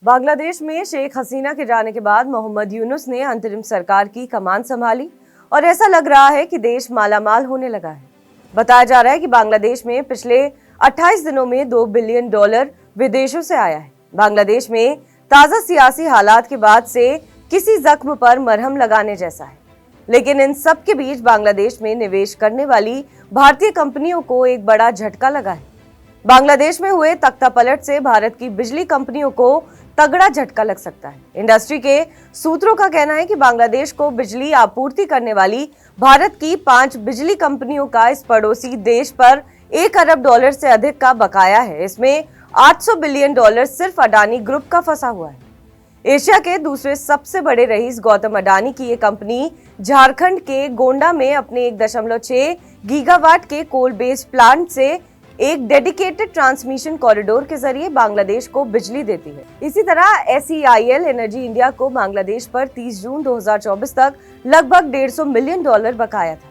बांग्लादेश में शेख हसीना के जाने के बाद मोहम्मद यूनुस ने अंतरिम सरकार की कमान संभाली और ऐसा लग रहा है कि देश मालामाल होने लगा है। बताया जा रहा है कि बांग्लादेश में पिछले 28 दिनों में $2 बिलियन विदेशों से आया है। बांग्लादेश में ताजा सियासी हालात के बाद से किसी जख्म पर मरहम लगाने जैसा है, लेकिन इन सब के बीच बांग्लादेश में निवेश करने वाली भारतीय कंपनियों को एक बड़ा झटका लगा है। बांग्लादेश में हुए तख्तापलट से भारत की बिजली कंपनियों को तगड़ा झटका लग सकता है। इंडस्ट्री के सूत्रों का कहना है कि बांग्लादेश को बिजली आपूर्ति करने वाली भारत की 5 बिजली कंपनियों का इस पड़ोसी देश पर $1 अरब से अधिक का बकाया है। इसमें $800 बिलियन सिर्फ अडानी ग्रुप का फंसा हुआ है। एशिया के दूसरे सबसे बड़े रईस गौतम अडानी की ये कंपनी झारखंड के गोंडा में अपने 1.6 गीगावाट के कोल बेस्ड प्लांट से एक डेडिकेटेड ट्रांसमिशन कॉरिडोर के जरिए बांग्लादेश को बिजली देती है। इसी तरह SEIL एनर्जी इंडिया को बांग्लादेश पर 30 जून 2024 तक लगभग $150 मिलियन बकाया था।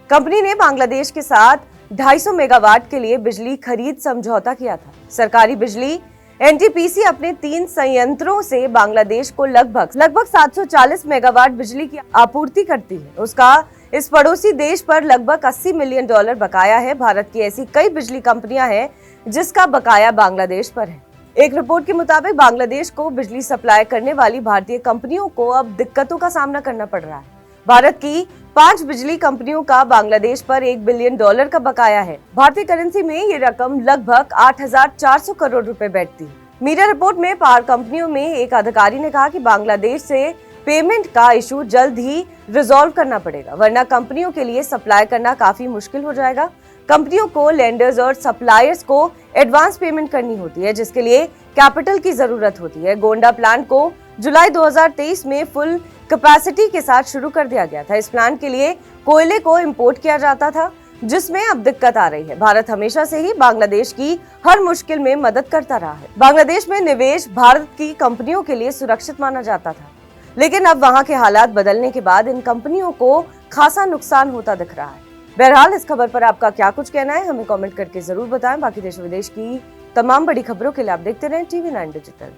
कंपनी ने बांग्लादेश के साथ 250 मेगावाट के लिए बिजली खरीद समझौता किया था। सरकारी बिजली NTPC अपने 3 संयंत्रों से बांग्लादेश को लगभग 740 मेगावाट बिजली की आपूर्ति करती है। उसका इस पड़ोसी देश पर लगभग $80 मिलियन बकाया है। भारत की ऐसी कई बिजली कंपनियां हैं जिसका बकाया बांग्लादेश पर है। एक रिपोर्ट के मुताबिक बांग्लादेश को बिजली सप्लाई करने वाली भारतीय कंपनियों को अब दिक्कतों का सामना करना पड़ रहा है। भारत की 5 बिजली कंपनियों का बांग्लादेश पर $1 बिलियन का बकाया है। भारतीय करेंसी में ये रकम लगभग 8,400 करोड़ रुपए बैठती है। मीडिया रिपोर्ट में पावर कंपनियों में एक अधिकारी ने कहा कि बांग्लादेश से पेमेंट का इशू जल्द ही रिजॉल्व करना पड़ेगा, वरना कंपनियों के लिए सप्लाई करना काफी मुश्किल हो जाएगा। कंपनियों को लेंडर्स और सप्लायर्स को एडवांस पेमेंट करनी होती है, जिसके लिए कैपिटल की जरूरत होती है। गोंडा प्लांट को जुलाई 2023 में फुल कैपेसिटी के साथ शुरू कर दिया गया था। इस प्लांट के लिए कोयले को इंपोर्ट किया जाता था, जिसमें अब दिक्कत आ रही है। भारत हमेशा से ही बांग्लादेश की हर मुश्किल में मदद करता रहा है। बांग्लादेश में निवेश भारत की कंपनियों के लिए सुरक्षित माना जाता था, लेकिन अब वहां के हालात बदलने के बाद इन कंपनियों को खासा नुकसान होता दिख रहा है। बहरहाल इस खबर पर आपका क्या कुछ कहना है, हमें कमेंट करके जरूर बताएं। बाकी देश विदेश की तमाम बड़ी खबरों के लिए आप देखते रहें TV9 डिजिटल।